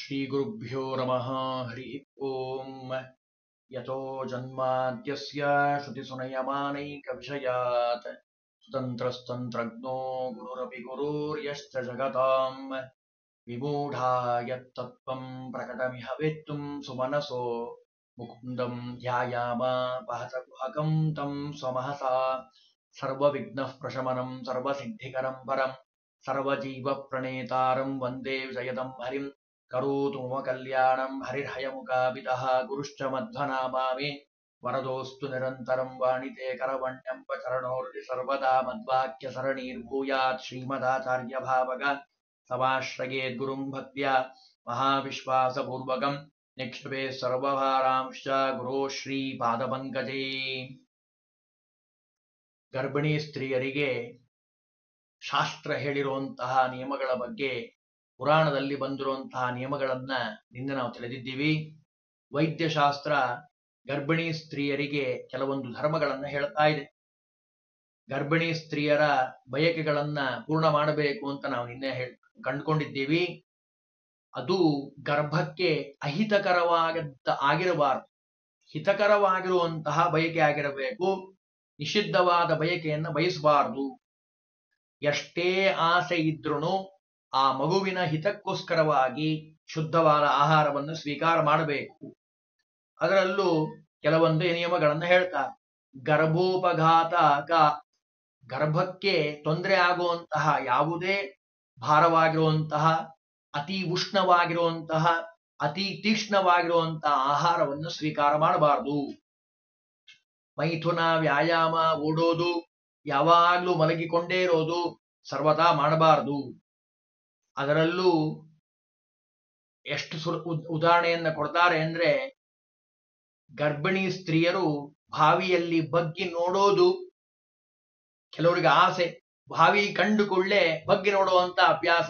श्रीगुरुभ्यो नमः। हरि ओम। यतो जन्माद्यस्य श्रुतिसुनयमानैकविषयात् स्वतन्त्रस्तन्त्रज्ञो गुरुरपि गुरुर्यश्च जगताम् विमूढा यत्तत्त्वं प्रकटमिह वेत्तुं सुमनसो मुकुन्दं ध्यायामापहतकुहकं तं स्वमहसा सर्वविघ्नः प्रशमनं सर्वसिद्धिकरं परं सर्वजीवप्रणेतारं वन्दे विजयदं हरिं करोतु मम कल्याणं हरिर्हयमुखापितः गुरुश्च मध्वनामा मे वरदोऽस्तु निरन्तरं वाणिते करवण्यं चरणोर्लि सर्वदा मद्वाक्यसरणीर्भूयात् श्रीमदाचार्यभावग समाश्रयेद्गुरुं भक्त्या महाविश्वासपूर्वकं निक्षिपे सर्वभारांश्च गुरो ಶ್ರೀಪಾದಪಂಕಜೇ. ಗರ್ಭಿಣಿ ಸ್ತ್ರೀಯರಿಗೆ ಶಾಸ್ತ್ರ ಹೇಳಿರುವಂತಹ ನಿಯಮಗಳ ಬಗ್ಗೆ ಪುರಾಣದಲ್ಲಿ ಬಂದಿರುವಂತಹ ನಿಯಮಗಳನ್ನ ನಿನ್ನೆ ನಾವು ತಿಳಿದಿದ್ದೀವಿ. ವೈದ್ಯಶಾಸ್ತ್ರ ಗರ್ಭಿಣಿ ಸ್ತ್ರೀಯರಿಗೆ ಕೆಲವೊಂದು ಧರ್ಮಗಳನ್ನ ಹೇಳ್ತಾ ಇದೆ. ಗರ್ಭಿಣಿ ಸ್ತ್ರೀಯರ ಬಯಕೆಗಳನ್ನ ಪೂರ್ಣ ಮಾಡಬೇಕು ಅಂತ ನಾವು ನಿನ್ನೆ ಕಂಡುಕೊಂಡಿದ್ದೀವಿ. ಅದು ಗರ್ಭಕ್ಕೆ ಆಗಿರಬಾರದು, ಹಿತಕರವಾಗಿರುವಂತಹ ಬಯಕೆ ಆಗಿರಬೇಕು. ನಿಷಿದ್ಧವಾದ ಬಯಕೆಯನ್ನ ಬಯಸಬಾರದು. ಎಷ್ಟೇ ಆಸೆ ಇದ್ರೂ ಆ ಮಗುವಿನ ಹಿತಕ್ಕೋಸ್ಕರವಾಗಿ ಶುದ್ಧವಾದ ಆಹಾರವನ್ನು ಸ್ವೀಕಾರ ಮಾಡಬೇಕು. ಅದರಲ್ಲೂ ಕೆಲವೊಂದು ನಿಯಮಗಳನ್ನು ಹೇಳ್ತಾರೆ. ಗರ್ಭೋಪಘಾತಕ, ಗರ್ಭಕ್ಕೆ ತೊಂದರೆ ಆಗುವಂತಹ ಯಾವುದೇ ಭಾರವಾಗಿರುವಂತಹ, ಅತಿ ಉಷ್ಣವಾಗಿರುವಂತಹ, ಅತಿ ತೀಕ್ಷ್ಣವಾಗಿರುವಂತಹ ಆಹಾರವನ್ನು ಸ್ವೀಕಾರ ಮಾಡಬಾರದು. ಮೈಥುನ, ವ್ಯಾಯಾಮ, ಓಡೋದು, ಯಾವಾಗ್ಲೂ ಮಲಗಿಕೊಂಡೇ ಇರೋದು ಸರ್ವದಾ ಮಾಡಬಾರದು. ಅದರಲ್ಲೂ ಎಷ್ಟು ಉದಾಹರಣೆಯನ್ನ ಕೊಡ್ತಾರೆ ಅಂದ್ರೆ, ಗರ್ಭಿಣಿ ಸ್ತ್ರೀಯರು ಬಾವಿಯಲ್ಲಿ ಬಗ್ಗಿ ನೋಡೋದು, ಕೆಲವರಿಗೆ ಆಸೆ, ಬಾವಿ ಕಂಡುಕೊಳ್ಳೆ ಬಗ್ಗಿ ನೋಡುವಂತ ಅಭ್ಯಾಸ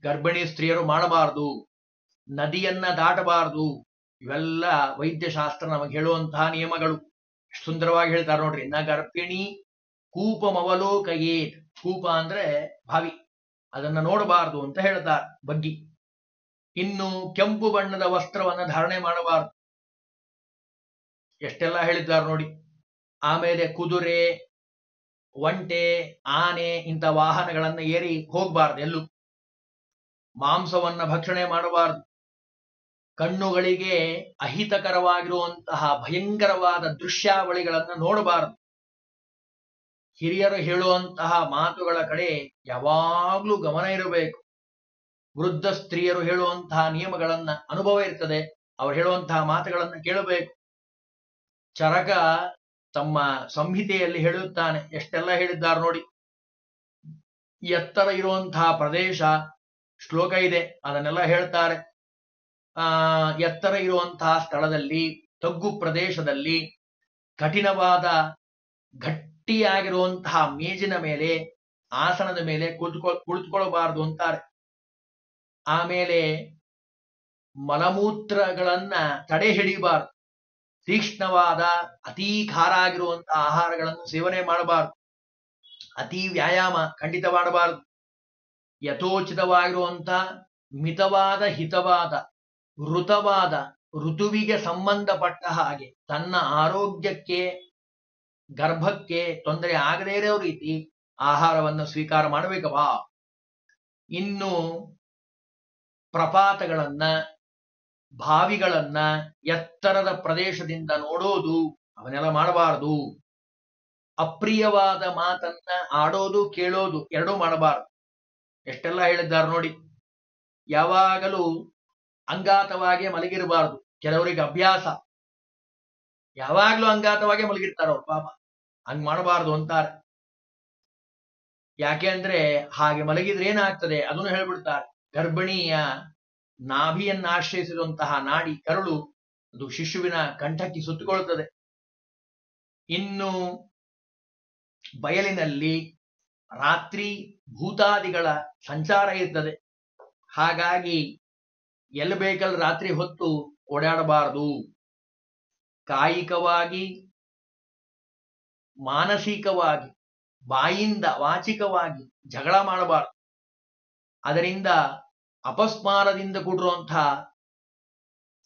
ಗರ್ಭಿಣಿ ಸ್ತ್ರೀಯರು ಮಾಡಬಾರದು. ನದಿಯನ್ನ ದಾಟಬಾರದು. ಇವೆಲ್ಲ ವೈದ್ಯಶಾಸ್ತ್ರ ನಮಗೆ ಹೇಳುವಂತಹ ನಿಯಮಗಳು. ಸುಂದರವಾಗಿ ಹೇಳ್ತಾರೆ ನೋಡ್ರಿ. ನ ಗರ್ಭಿಣಿ ಕೂಪಮವಲೋಕಯೇತ್. ಕೂಪ ಅಂದ್ರೆ ಬಾವಿ, ಅದನ್ನ ನೋಡಬಾರದು ಅಂತ ಹೇಳ್ತಾರೆ ಬಗ್ಗಿ. ಇನ್ನು ಕೆಂಪು ಬಣ್ಣದ ವಸ್ತ್ರವನ್ನ ಧಾರಣೆ ಮಾಡಬಾರದು. ಎಷ್ಟೆಲ್ಲ ಹೇಳಿದ್ದಾರೆ ನೋಡಿ. ಆಮೇಲೆ ಕುದುರೆ, ಒಂಟೆ, ಆನೆ ಇಂಥ ವಾಹನಗಳನ್ನ ಏರಿ ಹೋಗಬಾರ್ದು. ಎಲ್ಲೂ ಮಾಂಸವನ್ನ ಭಕ್ಷಣೆ ಮಾಡಬಾರದು. ಕಣ್ಣುಗಳಿಗೆ ಅಹಿತಕರವಾಗಿರುವಂತಹ ಭಯಂಕರವಾದ ದೃಶ್ಯಾವಳಿಗಳನ್ನ ನೋಡಬಾರದು. ಹಿರಿಯರು ಹೇಳುವಂತಹ ಮಾತುಗಳ ಕಡೆ ಯಾವಾಗ್ಲೂ ಗಮನ ಇರಬೇಕು. ವೃದ್ಧ ಸ್ತ್ರೀಯರು ಹೇಳುವಂತಹ ನಿಯಮಗಳನ್ನ ಅನುಭವ ಇರ್ತದೆ, ಅವ್ರು ಹೇಳುವಂತಹ ಮಾತುಗಳನ್ನ ಕೇಳಬೇಕು. ಚರಕ ತಮ್ಮ ಸಂಹಿತೆಯಲ್ಲಿ ಹೇಳುತ್ತಾನೆ. ಎಷ್ಟೆಲ್ಲ ಹೇಳಿದ್ದಾರೆ ನೋಡಿ. ಎತ್ತರ ಇರುವಂತಹ ಪ್ರದೇಶ, ಶ್ಲೋಕ ಇದೆ, ಅದನ್ನೆಲ್ಲ ಹೇಳ್ತಾರೆ. ಎತ್ತರ ಇರುವಂತಹ ಸ್ಥಳದಲ್ಲಿ, ತಗ್ಗು ಪ್ರದೇಶದಲ್ಲಿ, ಕಠಿಣವಾದ ಗಟ್ಟಿಯಾಗಿರುವಂತಹ ಮೇಜಿನ ಮೇಲೆ, ಆಸನದ ಮೇಲೆ ಕುಳಿತುಕೊಳ್ಳಬಾರದು ಅಂತಾರೆ. ಆಮೇಲೆ ಮಲಮೂತ್ರಗಳನ್ನ ತಡೆ ಹಿಡಿಯಬಾರದು. ತೀಕ್ಷ್ಣವಾದ, ಅತೀ ಖಾರ ಆಗಿರುವಂತಹ ಆಹಾರಗಳನ್ನು ಸೇವನೆ ಮಾಡಬಾರದು. ಅತಿ ವ್ಯಾಯಾಮ ಖಂಡಿತ ಮಾಡಬಾರದು. ಯಥೋಚಿತವಾಗಿರುವಂತಹ ಮಿತವಾದ, ಹಿತವಾದ, ಋತವಾದ, ಋತುವಿಗೆ ಸಂಬಂಧಪಟ್ಟ ಹಾಗೆ ತನ್ನ ಆರೋಗ್ಯಕ್ಕೆ, ಗರ್ಭಕ್ಕೆ ತೊಂದರೆ ಆಗದೇ ಇರೋ ರೀತಿ ಆಹಾರವನ್ನು ಸ್ವೀಕಾರ ಮಾಡಬೇಕವಾ. ಇನ್ನು ಪ್ರಪಾತಗಳನ್ನ, ಬಾವಿಗಳನ್ನ ಎತ್ತರದ ಪ್ರದೇಶದಿಂದ ನೋಡೋದು, ಅವನ್ನೆಲ್ಲ ಮಾಡಬಾರದು. ಅಪ್ರಿಯವಾದ ಮಾತನ್ನ ಆಡೋದು, ಕೇಳೋದು ಎರಡೂ ಮಾಡಬಾರದು. ಎಷ್ಟೆಲ್ಲ ಹೇಳಿದ್ದಾರೆ ನೋಡಿ. ಯಾವಾಗಲೂ ಅಂಗಾತವಾಗಿ ಮಲಗಿರಬಾರದು. ಕೆಲವರಿಗೆ ಅಭ್ಯಾಸ, ಯಾವಾಗ್ಲೂ ಅಂಗಾತವಾಗಿ ಮಲಗಿರ್ತಾರ ಅವ್ರು, ಪಾಪ. ಹಂಗ್ ಮಾಡಬಾರದು ಅಂತಾರೆ. ಯಾಕೆ ಅಂದ್ರೆ ಹಾಗೆ ಮಲಗಿದ್ರೆ ಏನಾಗ್ತದೆ ಅದನ್ನು ಹೇಳ್ಬಿಡ್ತಾರೆ. ಗರ್ಭಿಣಿಯ ನಾಭಿಯನ್ನ ಆಶ್ರಯಿಸಿರುವಂತಹ ನಾಡಿ ಕರುಳು, ಅದು ಶಿಶುವಿನ ಕಂಠಕ್ಕೆ ಸುತ್ತುಕೊಳ್ಳುತ್ತದೆ. ಇನ್ನು ಬಯಲಿನಲ್ಲಿ ರಾತ್ರಿ ಭೂತಾದಿಗಳ ಸಂಚಾರ ಇರ್ತದೆ. ಹಾಗಾಗಿ ಎಲ್ಲಿ ಬೇಕಲ್ಲಿ ರಾತ್ರಿ ಹೊತ್ತು ಓಡಾಡಬಾರದು. ಕಾಯಿಕವಾಗಿ, ಮಾನಸಿಕವಾಗಿ, ಬಾಯಿಂದ ವಾಚಿಕವಾಗಿ ಜಗಳ ಮಾಡಬಾರದು. ಅದರಿಂದ ಅಪಸ್ಮಾರದಿಂದ ಕೂಡಿರುವಂಥ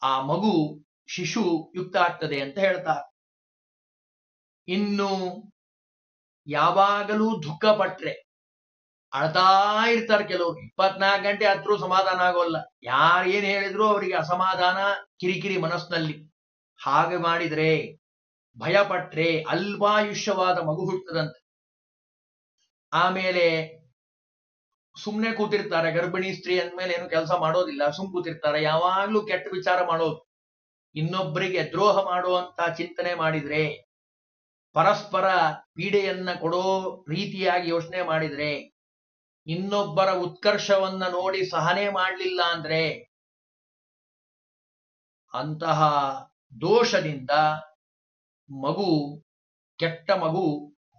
ಆ ಮಗು ಶಿಶು ಯುಕ್ತ ಆಗ್ತದೆ ಅಂತ ಹೇಳ್ತಾರೆ. ಇನ್ನು ಯಾವಾಗಲೂ ದುಃಖ ಪಟ್ರೆ ಅಳ್ತಾ ಇರ್ತಾರೆ ಕೆಲವರು. 24 ಗಂಟೆ ಹತ್ರೂ ಸಮಾಧಾನ ಆಗೋಲ್ಲ. ಯಾರು ಏನ್ ಹೇಳಿದ್ರು ಅವರಿಗೆ ಅಸಮಾಧಾನ, ಕಿರಿಕಿರಿ ಮನಸ್ಸಿನಲ್ಲಿ. ಹಾಗೆ ಮಾಡಿದ್ರೆ, ಭಯ ಪಟ್ರೆ ಅಲ್ಪಾಯುಷ್ಯವಾದ ಮಗು ಹುಟ್ಟದಂತೆ. ಆಮೇಲೆ ಸುಮ್ಮನೆ ಕೂತಿರ್ತಾರೆ. ಗರ್ಭಿಣಿ ಸ್ತ್ರೀ ಅಂದ್ಮೇಲೆ ಏನು ಕೆಲಸ ಮಾಡೋದಿಲ್ಲ, ಸುಮ್ ಕೂತಿರ್ತಾರೆ. ಯಾವಾಗ್ಲೂ ಕೆಟ್ಟ ವಿಚಾರ ಮಾಡೋದು, ಇನ್ನೊಬ್ಬರಿಗೆ ದ್ರೋಹ ಮಾಡುವಂತ ಚಿಂತನೆ ಮಾಡಿದ್ರೆ, ಪರಸ್ಪರ ಪೀಡೆಯನ್ನ ಕೊಡೋ ರೀತಿಯಾಗಿ ಯೋಚನೆ ಮಾಡಿದ್ರೆ, ಇನ್ನೊಬ್ಬರ ಉತ್ಕರ್ಷವನ್ನ ನೋಡಿ ಸಹನೆ ಮಾಡಲಿಲ್ಲ ಅಂದ್ರೆ, ಅಂತಹ ದೋಷದಿಂದ ಮಗು, ಕೆಟ್ಟ ಮಗು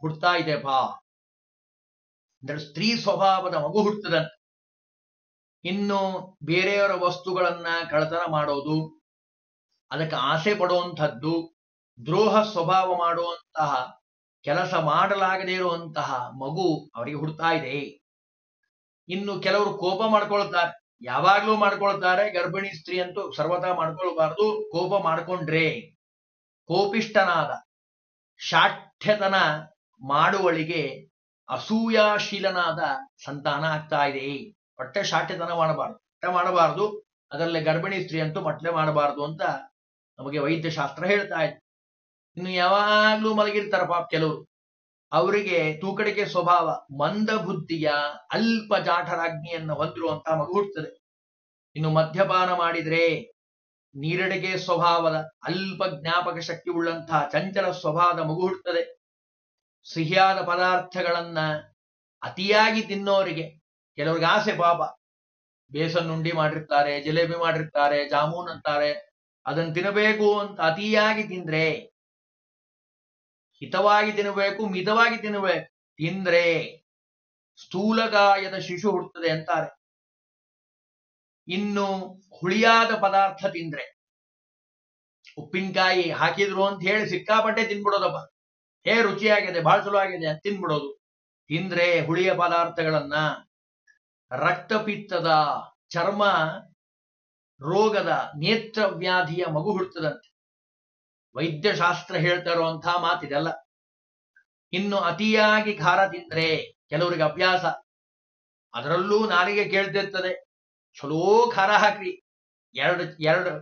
ಹುಡ್ತಾ ಇದೆ ಅಂದ್ರೆ ಸ್ತ್ರೀ ಸ್ವಭಾವದ ಮಗು ಹುಟ್ಟದಂತೆ. ಇನ್ನು ಬೇರೆಯವರ ವಸ್ತುಗಳನ್ನ ಕಳ್ಳತನ ಮಾಡೋದು, ಅದಕ್ಕೆ ಆಸೆ ಪಡುವಂಥದ್ದು, ದ್ರೋಹ ಸ್ವಭಾವ ಮಾಡುವಂತಹ ಕೆಲಸ ಮಾಡಲಾಗದೇ ಇರುವಂತಹ ಮಗು ಅವರಿಗೆ ಹುಡ್ತಾ ಇದೆ. ಇನ್ನು ಕೆಲವರು ಕೋಪ ಮಾಡ್ಕೊಳ್ತಾರೆ, ಯಾವಾಗ್ಲೂ ಮಾಡ್ಕೊಳ್ತಾರೆ. ಗರ್ಭಿಣಿ ಸ್ತ್ರೀ ಅಂತೂ ಸರ್ವತಾ ಮಾಡ್ಕೊಳ್ಬಾರ್ದು. ಕೋಪ ಮಾಡ್ಕೊಂಡ್ರೆ ಕೋಪಿಷ್ಟನಾದ ಶಾಠ್ಯತನ ಮಾಡುವಳಿಗೆ ಅಸೂಯಾಶೀಲನಾದ ಸಂತಾನ ಆಗ್ತಾ ಇದೆ. ಹೊಟ್ಟೆ ಶಾಠ್ಯತನ ಮಾಡಬಾರ್ದು. ಅದರಲ್ಲಿ ಗರ್ಭಿಣಿ ಸ್ತ್ರೀ ಅಂತೂ ಮಟ್ಲೆ ಮಾಡಬಾರ್ದು ಅಂತ ನಮಗೆ ವೈದ್ಯಶಾಸ್ತ್ರ ಹೇಳ್ತಾ ಇದೆ. ಇನ್ನು ಯಾವಾಗ್ಲೂ ಮಲಗಿರ್ತಾರ ಪಾಪ ಕೆಲವರು, ಅವರಿಗೆ ತೂಕಡಿಕೆ ಸ್ವಭಾವ, ಮಂದ ಬುದ್ಧಿಯ ಅಲ್ಪ ಜಾಠರಾಜ್ಞಿಯನ್ನು ಹೊಂದಿರುವಂತ ಮಗು ಹುಟ್ಟುತ್ತದೆ. ಇನ್ನು ಮದ್ಯಪಾನ ಮಾಡಿದ್ರೆ ನೀರಡಿಗೆ ಸ್ವಭಾವದ ಅಲ್ಪ ಜ್ಞಾಪಕ ಶಕ್ತಿ ಉಳ್ಳಂತಹ ಚಂಚಲ ಸ್ವಭಾವದ ಮಗು ಹುಟ್ಟುತ್ತದೆ. ಸಿಹಿಯಾದ ಪದಾರ್ಥಗಳನ್ನ ಅತಿಯಾಗಿ ತಿನ್ನೋರಿಗೆ, ಕೆಲವ್ರಿಗೆ ಆಸೆ ಪಾಪ, ಬೇಸನ್ನುಂಡಿ ಮಾಡಿರ್ತಾರೆ, ಜಿಲೇಬಿ ಮಾಡಿರ್ತಾರೆ, ಜಾಮೂನ್ ಅಂತಾರೆ, ಅದನ್ನು ತಿನ್ನಬೇಕು ಅಂತ ಅತಿಯಾಗಿ ತಿಂದ್ರೆ, ಹಿತವಾಗಿ ತಿನ್ನಬೇಕು, ಮಿತವಾಗಿ ತಿನ್ನಬೇಕು. ತಿಂದ್ರೆ ಸ್ಥೂಲಕಾಯದ ಶಿಶು ಹುಟ್ಟುತ್ತದೆ ಅಂತಾರೆ. ಇನ್ನು ಹುಳಿಯಾದ ಪದಾರ್ಥ ತಿಂದ್ರೆ, ಉಪ್ಪಿನಕಾಯಿ ಹಾಕಿದ್ರು ಅಂತ ಹೇಳಿ ಸಿಕ್ಕಾಪಟ್ಟೆ ತಿನ್ಬಿಡೋದಪ್ಪ, ರುಚಿಯಾಗಿದೆ, ಬಹಳ ಚಲೋ ಆಗಿದೆ ಅಂತ ತಿನ್ಬಿಡೋದು. ತಿಂದ್ರೆ ಹುಳಿಯ ಪದಾರ್ಥಗಳನ್ನ ರಕ್ತಪಿತ್ತದ, ಚರ್ಮ ರೋಗದ, ನೇತ್ರ ವ್ಯಾಧಿಯ ಮಗು ಹುಟ್ಟುತ್ತದಂತೆ. ವೈದ್ಯಶಾಸ್ತ್ರ ಹೇಳ್ತಾ ಇರುವಂತಹ ಮಾತಿದೆಲ್ಲ. ಇನ್ನು ಅತಿಯಾಗಿ ಖಾರ ತಿಂದ್ರೆ, ಕೆಲವರಿಗೆ ಅಭ್ಯಾಸ, ಅದರಲ್ಲೂ ನಾಲಿಗೆ ಕೇಳ್ತಿರ್ತದೆ, ಚಲೋ ಖಾರ ಹಾಕ್ರಿ, ಎರಡು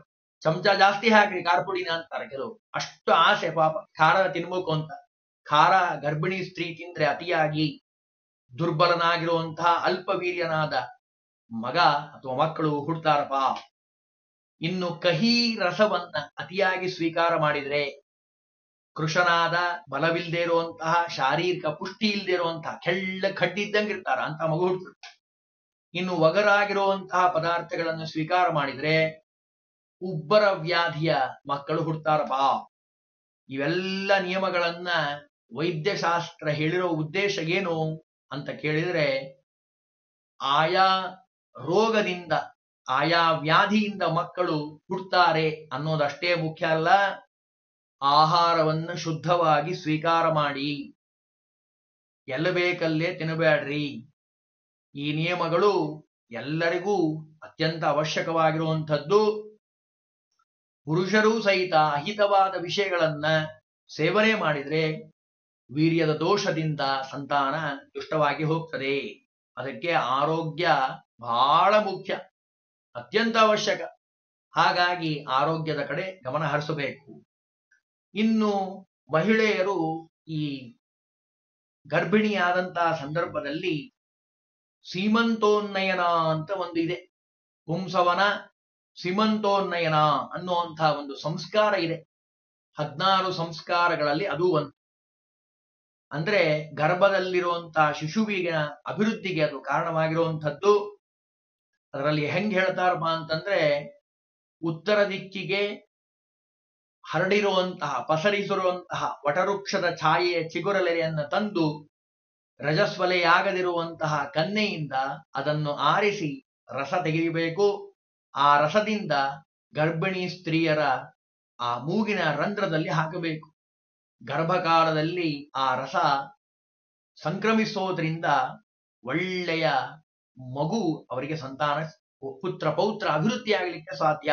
ಚಮಚ ಜಾಸ್ತಿ ಹಾಕ್ರಿ ಖಾರ ಪುಡಿನ ಅಂತಾರೆ ಕೆಲವರು. ಅಷ್ಟು ಆಸೆ ಪಾಪ ಖಾರ ತಿನ್ಬೇಕು ಅಂತ. ಖಾರ ಗರ್ಭಿಣಿ ಸ್ತ್ರೀ ತಿಂದ್ರೆ ಅತಿಯಾಗಿ ದುರ್ಬಲನಾಗಿರುವಂತಹ ಅಲ್ಪವೀರ್ಯನಾದ ಮಗ ಅಥವಾ ಮಕ್ಕಳು ಹುಡ್ತಾರಪ್ಪ. ಇನ್ನು ಕಹಿ ರಸವನ್ನ ಅತಿಯಾಗಿ ಸ್ವೀಕಾರ ಮಾಡಿದ್ರೆ, ಕೃಶನಾದ, ಬಲವಿಲ್ಲದೆ ಇರುವಂತಹ, ಶಾರೀರಿಕ ಪುಷ್ಟಿ ಇಲ್ಲದೆ ಇರುವಂತಹ, ಕೆಳ್ಳ ಕಡ್ಡಿ ಇದ್ದಂಗೆ ಇರ್ತಾರ ಅಂತ ಮಗು ಹುಡ್ತಾರೆ. ಇನ್ನು ಒಗರಾಗಿರುವಂತಹ ಪದಾರ್ಥಗಳನ್ನು ಸ್ವೀಕಾರ ಮಾಡಿದ್ರೆ ಉಬ್ಬರ ವ್ಯಾಧಿಯ ಮಕ್ಕಳು ಹುಡ್ತಾರಪ್ಪ. ಇವೆಲ್ಲ ನಿಯಮಗಳನ್ನ ವೈದ್ಯಶಾಸ್ತ್ರ ಹೇಳಿರೋ ಉದ್ದೇಶ ಏನು ಅಂತ ಕೇಳಿದ್ರೆ, ಆಯಾ ರೋಗದಿಂದ, ಆಯಾ ವ್ಯಾಧಿಯಿಂದ ಮಕ್ಕಳು ಹುಡ್ತಾರೆ ಅನ್ನೋದಷ್ಟೇ ಮುಖ್ಯ ಅಲ್ಲ, ಆಹಾರವನ್ನು ಶುದ್ಧವಾಗಿ ಸ್ವೀಕಾರ ಮಾಡಿ, ಎಲ್ಲ ಬೇಕಲ್ಲೇ ತಿನ್ನಬೇಡ್ರಿ. ಈ ನಿಯಮಗಳು ಎಲ್ಲರಿಗೂ ಅತ್ಯಂತ ಅವಶ್ಯಕವಾಗಿರುವಂಥದ್ದು. ಪುರುಷರೂ ಸಹಿತ ಅಹಿತವಾದ ವಿಷಯಗಳನ್ನ ಸೇವನೆ ಮಾಡಿದ್ರೆ ವೀರ್ಯದ ದೋಷದಿಂದ ಸಂತಾನ ದುಷ್ಟವಾಗಿ ಹೋಗ್ತದೆ. ಅದಕ್ಕೆ ಆರೋಗ್ಯ ಬಹಳ ಮುಖ್ಯ, ಅತ್ಯಂತ ಅವಶ್ಯಕ. ಹಾಗಾಗಿ ಆರೋಗ್ಯದ ಕಡೆ ಗಮನ ಹರಿಸಬೇಕು. ಇನ್ನು ಮಹಿಳೆಯರು ಈ ಗರ್ಭಿಣಿಯಾದಂತಹ ಸಂದರ್ಭದಲ್ಲಿ ಸೀಮಂತೋನ್ನಯನ ಅಂತ ಒಂದು ಇದೆ. ಪುಂಸವನ ಸೀಮಂತೋನ್ನಯನ ಅನ್ನುವಂತಹ ಒಂದು ಸಂಸ್ಕಾರ ಇದೆ. 16 ಸಂಸ್ಕಾರಗಳಲ್ಲಿ ಅದು ಒಂದು. ಅಂದ್ರೆ ಗರ್ಭದಲ್ಲಿರುವಂತಹ ಶಿಶುವಿನ ಅಭಿವೃದ್ಧಿಗೆ ಅದು ಕಾರಣವಾಗಿರುವಂಥದ್ದು. ಅದರಲ್ಲಿ ಹೆಂಗ್ ಹೇಳ್ತಾರಪ್ಪ ಅಂತಂದ್ರೆ, ಉತ್ತರ ದಿಕ್ಕಿಗೆ ಹರಡಿರುವಂತಹ, ಪಸರಿಸಿರುವಂತಹ ವಟವೃಕ್ಷದ ಛಾಯೆಯ ಚಿಗುರಲೆಯನ್ನು ತಂದು ರಜಸ್ವಲೆಯಾಗದಿರುವಂತಹ ಕನ್ನೆಯಿಂದ ಅದನ್ನು ಆರಿಸಿ ರಸ ತೆಗೆಯಬೇಕು. ಆ ರಸದಿಂದ ಗರ್ಭಿಣಿ ಸ್ತ್ರೀಯರ ಆ ಮೂಗಿನ ರಂಧ್ರದಲ್ಲಿ ಹಾಕಬೇಕು. ಗರ್ಭಕಾಲದಲ್ಲಿ ಆ ರಸ ಸಂಕ್ರಮಿಸೋದ್ರಿಂದ ಒಳ್ಳೆಯ ಮಗು ಅವರಿಗೆ ಸಂತಾನ ಪುತ್ರ ಪೌತ್ರ ಅಭಿವೃದ್ಧಿ ಆಗಲಿಕ್ಕೆ ಸಾಧ್ಯ.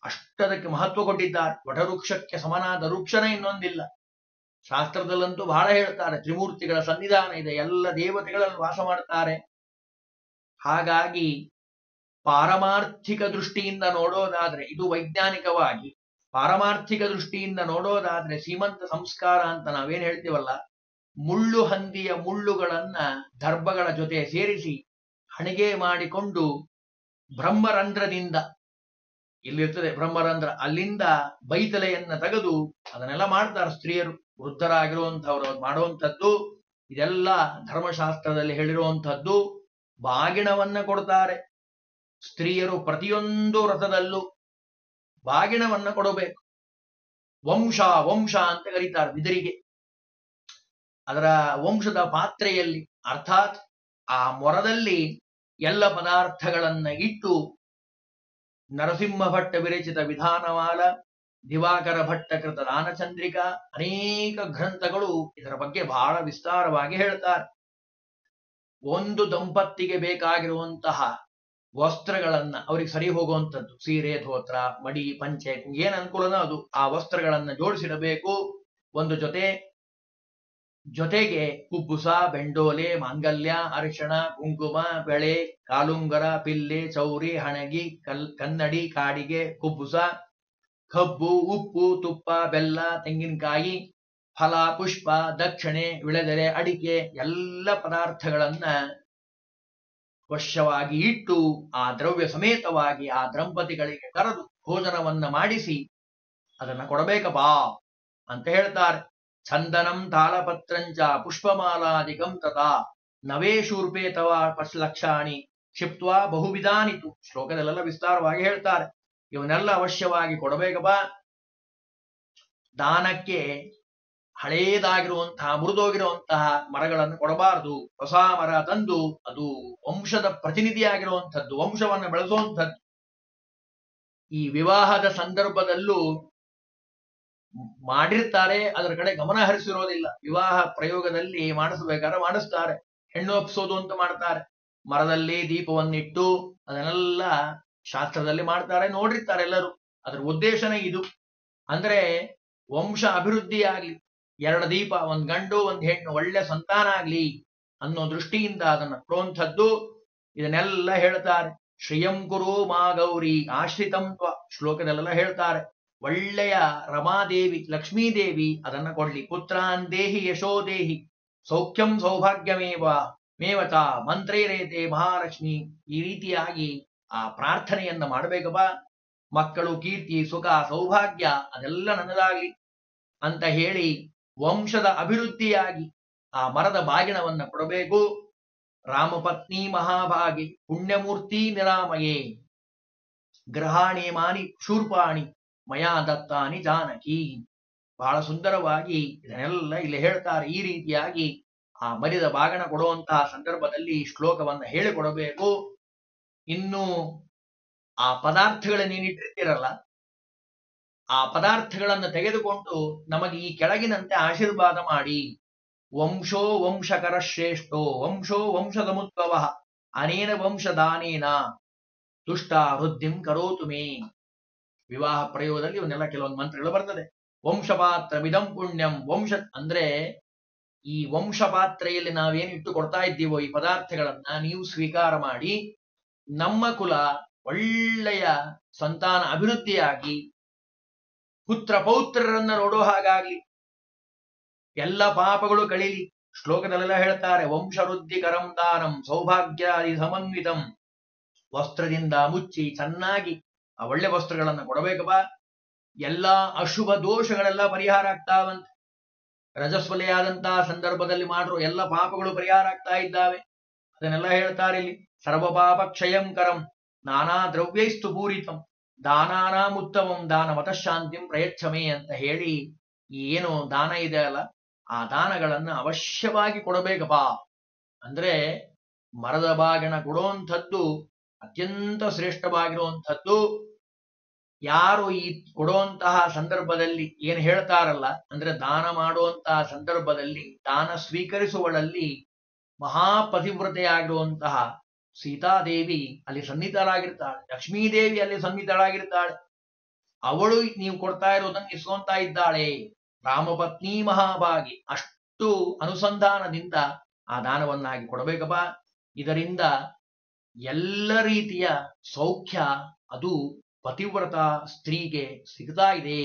ಅಷ್ಟದಕ್ಕೆ ಮಹತ್ವ ಕೊಟ್ಟಿದ್ದಾರೆ. ವಟವೃಕ್ಷಕ್ಕೆ ಸಮನಾದ ವೃಕ್ಷನೇ ಇನ್ನೊಂದಿಲ್ಲ. ಶಾಸ್ತ್ರದಲ್ಲಂತೂ ಬಹಳ ಹೇಳ್ತಾರೆ, ತ್ರಿಮೂರ್ತಿಗಳ ಸನ್ನಿಧಾನ ಇದೆ, ಎಲ್ಲ ದೇವತೆಗಳಲ್ಲಿ ವಾಸ ಮಾಡ್ತಾರೆ. ಹಾಗಾಗಿ ಪಾರಮಾರ್ಥಿಕ ದೃಷ್ಟಿಯಿಂದ ನೋಡೋದಾದ್ರೆ, ಇದು ವೈಜ್ಞಾನಿಕವಾಗಿ ಪಾರಮಾರ್ಥಿಕ ದೃಷ್ಟಿಯಿಂದ ನೋಡೋದಾದ್ರೆ ಸೀಮಂತ ಸಂಸ್ಕಾರ ಅಂತ ನಾವೇನ್ ಹೇಳ್ತೀವಲ್ಲ, ಮುಳ್ಳು ಹಂದಿಯ ಮುಳ್ಳುಗಳನ್ನ ದರ್ಭಗಳ ಜೊತೆ ಸೇರಿಸಿ ಹಣಿಗೆ ಮಾಡಿಕೊಂಡು ಬ್ರಹ್ಮರಂಧ್ರದಿಂದ, ಇಲ್ಲಿರ್ತದೆ ಬ್ರಹ್ಮರಂಧ್ರ, ಅಲ್ಲಿಂದ ಬೈತಲೆಯನ್ನ ತೆಗೆದು ಅದನ್ನೆಲ್ಲ ಮಾಡ್ತಾರೆ ಸ್ತ್ರೀಯರು, ವೃದ್ಧರಾಗಿರುವಂಥವ್ರು ಮಾಡುವಂಥದ್ದು. ಇದೆಲ್ಲ ಧರ್ಮಶಾಸ್ತ್ರದಲ್ಲಿ ಹೇಳಿರುವಂಥದ್ದು. ಬಾಗಿಣವನ್ನ ಕೊಡ್ತಾರೆ ಸ್ತ್ರೀಯರು. ಪ್ರತಿಯೊಂದು ವ್ರತದಲ್ಲೂ ಬಾಗಿಣವನ್ನ ಕೊಡಬೇಕು. ವಂಶ ವಂಶ ಅಂತ ಕರೀತಾರೆ ಬಿದರಿಗೆ. ಅದರ ವಂಶದ ಪಾತ್ರೆಯಲ್ಲಿ, ಅರ್ಥಾತ್ ಆ ಮೊರದಲ್ಲಿ ಎಲ್ಲ ಪದಾರ್ಥಗಳನ್ನ ಇಟ್ಟು, ನರಸಿಂಹ ಭಟ್ಟ ವಿರಚಿತ ವಿಧಾನಮಾಲ, ದಿವಾಕರ ಭಟ್ಟ ಕೃತ ದಾನಚಂದ್ರಿಕಾ, ಅನೇಕ ಗ್ರಂಥಗಳು ಇದರ ಬಗ್ಗೆ ಬಹಳ ವಿಸ್ತಾರವಾಗಿ ಹೇಳ್ತಾರೆ. ಒಂದು ದಂಪತಿಗೆ ಬೇಕಾಗಿರುವಂತಹ ವಸ್ತ್ರಗಳನ್ನ, ಅವ್ರಿಗೆ ಸರಿ ಹೋಗುವಂಥದ್ದು, ಸೀರೆ, ಧೋತ್ರ, ಮಡಿ, ಪಂಚೆ, ಏನ್ ಅನುಕೂಲನೋ ಅದು, ಆ ವಸ್ತ್ರಗಳನ್ನ ಜೋಡಿಸಿಡಬೇಕು ಒಂದು ಜೊತೆಗೆ ಕುಬ್ಬುಸ, ಬೆಂಡೋಲೆ, ಮಾಂಗಲ್ಯ, ಅರಿಶಿಣ, ಕುಂಕುಮ, ಬೆಳೆ, ಕಾಲುಂಗರ, ಪಿಲ್ಲೆ, ಚೌರಿ, ಹಣಗಿ, ಕನ್ನಡಿ, ಕಾಡಿಗೆ, ಕುಬ್ಬುಸ, ಕಬ್ಬು, ಉಪ್ಪು, ತುಪ್ಪ, ಬೆಲ್ಲ, ತೆಂಗಿನಕಾಯಿ, ಫಲ, ಪುಷ್ಪ, ದಕ್ಷಿಣೆ, ವಿಳೆದೆಲೆ, ಅಡಿಕೆ, ಎಲ್ಲ ಪದಾರ್ಥಗಳನ್ನ ವಶವಾಗಿ ಇಟ್ಟು ಆ ದ್ರವ್ಯ ಸಮೇತವಾಗಿ ಆ ದಂಪತಿಗಳಿಗೆ ಕರೆದು ಭೋಜನವನ್ನ ಮಾಡಿಸಿ ಅದನ್ನ ಕೊಡಬೇಕಪ್ಪ ಅಂತ ಹೇಳ್ತಾರೆ. ಚಂದನಂ ತಾಳಪತ್ರಂಚ ಪುಷ್ಪಮಾಲಾದಿಕಂ ತಥಾ ನವೇಶೂರ್ಪೇ ತವ ಲಕ್ಷಾಣಿ ಕ್ಷಿಪ್ತ್ವಾ ಬಹುವಿಧಾನಿತು. ಶ್ಲೋಕದಲ್ಲೆಲ್ಲ ವಿಸ್ತಾರವಾಗಿ ಹೇಳ್ತಾರೆ. ಇವನ್ನೆಲ್ಲ ಅವಶ್ಯವಾಗಿ ಕೊಡಬೇಕಪ್ಪ. ದಾನಕ್ಕೆ ಹಳೇದಾಗಿರುವಂತಹ ಮುರಿದೋಗಿರುವಂತಹ ಮರಗಳನ್ನು ಕೊಡಬಾರದು. ಹೊಸ ಮರ ತಂದು ಅದು ವಂಶದ ಪ್ರತಿನಿಧಿಯಾಗಿರುವಂಥದ್ದು, ವಂಶವನ್ನು ಬೆಳೆಸುವಂಥದ್ದು. ಈ ವಿವಾಹದ ಸಂದರ್ಭದಲ್ಲೂ ಮಾಡಿರ್ತಾರೆ, ಅದರ ಕಡೆ ಗಮನ ಹರಿಸಿರೋದಿಲ್ಲ. ವಿವಾಹ ಪ್ರಯೋಗದಲ್ಲಿ ಮಾಡಿಸ್ಬೇಕಾದ್ರೆ ಮಾಡಿಸ್ತಾರೆ, ಹೆಣ್ಣು ಒಪ್ಸೋದು ಅಂತ ಮಾಡ್ತಾರೆ. ಮರದಲ್ಲಿ ದೀಪವನ್ನಿಟ್ಟು ಅದನ್ನೆಲ್ಲ ಶಾಸ್ತ್ರದಲ್ಲಿ ಮಾಡ್ತಾರೆ, ನೋಡಿರ್ತಾರೆ ಎಲ್ಲರೂ. ಅದರ ಉದ್ದೇಶನೇ ಇದು. ಅಂದ್ರೆ ವಂಶ ಅಭಿವೃದ್ಧಿಯಾಗ್ಲಿ, 2 ದೀಪ, 1 ಗಂಡು 1 ಹೆಣ್ಣು, ಒಳ್ಳೆ ಸಂತಾನ ಆಗ್ಲಿ ಅನ್ನೋ ದೃಷ್ಟಿಯಿಂದ ಅದನ್ನ ಕೊಡುವಂಥದ್ದು. ಇದನ್ನೆಲ್ಲ ಹೇಳ್ತಾರೆ. ಶ್ರಿಯಂ ಕುರು ಮಾ ಗೌರಿ ಆಶ್ರಿತಂ ತ್ವ, ಶ್ಲೋಕದಲ್ಲೆಲ್ಲ ಹೇಳ್ತಾರೆ. ಒಳ್ಳೆಯ ರಮಾದೇವಿ, ಲಕ್ಷ್ಮೀದೇವಿ ಅದನ್ನ ಕೊಡ್ಲಿ. ಪುತ್ರಾನ್ ದೇಹಿ ಯಶೋದೇಹಿ ಸೌಖ್ಯಂ ಸೌಭಾಗ್ಯಮೇವ ಮೇವತ ಮಂತ್ರೈರೇತೆ ಮಹಾಲಕ್ಷ್ಮಿ. ಈ ರೀತಿಯಾಗಿ ಆ ಪ್ರಾರ್ಥನೆಯನ್ನ ಮಾಡಬೇಕಪ್ಪ. ಮಕ್ಕಳು, ಕೀರ್ತಿ, ಸುಖ, ಸೌಭಾಗ್ಯ ಅದೆಲ್ಲ ನನ್ನದಾಗ್ಲಿ ಅಂತ ಹೇಳಿ ವಂಶದ ಅಭಿವೃದ್ಧಿಯಾಗಿ ಆ ಮರದ ಬಾಗಿಣವನ್ನ ಕೊಡಬೇಕು. ರಾಮಪತ್ನಿ ಮಹಾಭಾಗಿ ಪುಣ್ಯಮೂರ್ತಿ ನಿರಾಮಯೇ ಗ್ರಹಾಣಿ ಮಾನಿ ಶೂರ್ಪಾಣಿ ಮಯಾ ದತ್ತಾನಿ ಜಾನಕಿ. ಬಹಳ ಸುಂದರವಾಗಿ ಇದನ್ನೆಲ್ಲ ಇಲ್ಲಿ ಹೇಳ್ತಾರೆ. ಈ ರೀತಿಯಾಗಿ ಆ ಮರಿದ ಬಾಗಣ ಕೊಡುವಂತಹ ಸಂದರ್ಭದಲ್ಲಿ ಶ್ಲೋಕವನ್ನ ಹೇಳಿಕೊಡಬೇಕು. ಇನ್ನು ಆ ಪದಾರ್ಥಗಳನ್ನೇನಿಟ್ಟಿರ್ತಿರಲ್ಲ, ಆ ಪದಾರ್ಥಗಳನ್ನು ತೆಗೆದುಕೊಂಡು ನಮಗೆ ಈ ಕೆಳಗಿನಂತೆ ಆಶೀರ್ವಾದ ಮಾಡಿ. ವಂಶೋ ವಂಶಕರ ಶ್ರೇಷ್ಠೋ ವಂಶೋ ವಂಶದಮುದ್ಭವ ಅನೇನ ವಂಶದಾನೇನ ತುಷ್ಟ ವೃದ್ಧಿಂ ಕರೋತು ಮೇ. ವಿವಾಹ ಪ್ರಯೋಗದಲ್ಲಿ ಇವನ್ನೆಲ್ಲ ಕೆಲವೊಂದು ಮಂತ್ರಗಳು ಬರ್ತದೆ. ವಂಶಪಾತ್ರವಿದಂ ಪುಣ್ಯಂ. ವಂಶ ಅಂದ್ರೆ ಈ ವಂಶ ಪಾತ್ರೆಯಲ್ಲಿ ನಾವೇನು ಇಟ್ಟು ಕೊಡ್ತಾ ಇದ್ದೀವೋ ಈ ಪದಾರ್ಥಗಳನ್ನ ನೀವು ಸ್ವೀಕಾರ ಮಾಡಿ, ನಮ್ಮ ಕುಲ ಒಳ್ಳೆಯ ಸಂತಾನ ಅಭಿವೃದ್ಧಿಯಾಗಿ ಪುತ್ರ ಪೌತ್ರರನ್ನ ನೋಡೋ ಹಾಗಾಗ್ಲಿ, ಎಲ್ಲ ಪಾಪಗಳು ಕಳೀಲಿ. ಶ್ಲೋಕದಲ್ಲೆಲ್ಲ ಹೇಳ್ತಾರೆ, ವಂಶವೃದ್ಧಿಕರಂ ದಾನಂ ಸೌಭಾಗ್ಯಾದಿ ಸಮನ್ವಿತಂ. ವಸ್ತ್ರದಿಂದ ಮುಚ್ಚಿ ಚೆನ್ನಾಗಿ ಆ ಒಳ್ಳೆ ವಸ್ತ್ರಗಳನ್ನ ಕೊಡಬೇಕಪ್ಪ. ಎಲ್ಲಾ ಅಶುಭ ದೋಷಗಳೆಲ್ಲ ಪರಿಹಾರ ಆಗ್ತಾವಂತೆ. ರಜಸ್ವಲೆಯಾದಂತಹ ಸಂದರ್ಭದಲ್ಲಿ ಮಾಡಿರೋ ಎಲ್ಲ ಪಾಪಗಳು ಪರಿಹಾರ ಆಗ್ತಾ ಇದ್ದಾವೆ. ಅದನ್ನೆಲ್ಲ ಹೇಳ್ತಾರೆ ಇಲ್ಲಿ. ಸರ್ವ ಪಾಪ ಕ್ಷಯಂ ಕರಂ ನಾನಾ ದ್ರವ್ಯೈಸ್ತು ಪೂರಿತಂ ದಾನಾನಾಮುತ್ತಮಂ ದಾನ ಮತಶಾಂತಿಂ ಪ್ರಯಚ್ಛಮೇ ಅಂತ ಹೇಳಿ, ಏನು ದಾನ ಇದೆ ಅಲ್ಲ, ಆ ದಾನಗಳನ್ನ ಅವಶ್ಯವಾಗಿ ಕೊಡಬೇಕಪ್ಪ. ಅಂದ್ರೆ ಮರದ ಬಾಗಿಣ ಕೊಡುವಂಥದ್ದು ಅತ್ಯಂತ ಶ್ರೇಷ್ಠವಾಗಿರುವಂಥದ್ದು. ಯಾರು ಈ ಕೊಡುವಂತಹ ಸಂದರ್ಭದಲ್ಲಿ ಏನು ಹೇಳ್ತಾರಲ್ಲ, ಅಂದ್ರೆ ದಾನ ಮಾಡುವಂತಹ ಸಂದರ್ಭದಲ್ಲಿ ದಾನ ಸ್ವೀಕರಿಸುವಳಲ್ಲಿ ಮಹಾಪತಿವ್ರತೆಯಾಗಿರುವಂತಹ ಸೀತಾದೇವಿ ಅಲ್ಲಿ ಸನ್ನಿಹಿತರಾಗಿರ್ತಾಳೆ, ಲಕ್ಷ್ಮೀದೇವಿ ಅಲ್ಲಿ ಸನ್ನಿಹಿತರಾಗಿರ್ತಾಳೆ. ಅವಳು ನೀವು ಕೊಡ್ತಾ ಇರೋದನ್ನು ಇಸ್ಕೊಂತಾ ಇದ್ದಾಳೆ. ರಾಮಪತ್ನಿ ಮಹಾಭಾಗಿ, ಅಷ್ಟು ಅನುಸಂಧಾನದಿಂದ ಆ ದಾನವನ್ನಾಗಿ ಕೊಡಬೇಕಪ್ಪ. ಇದರಿಂದ ಎಲ್ಲ ರೀತಿಯ ಸೌಖ್ಯ ಅದು ಪತಿವ್ರತ ಸ್ತ್ರೀಗೆ ಸಿಗ್ತಾ ಇದೆ.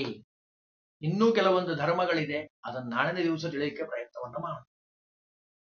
ಇನ್ನೂ ಕೆಲವೊಂದು ಧರ್ಮಗಳಿದೆ, ಅದನ್ನು ನಾಳಿನ ದಿವಸ ತಿಳಿಯಕ್ಕೆ ಪ್ರಯತ್ನವನ್ನ ಮಾಡೋಣ.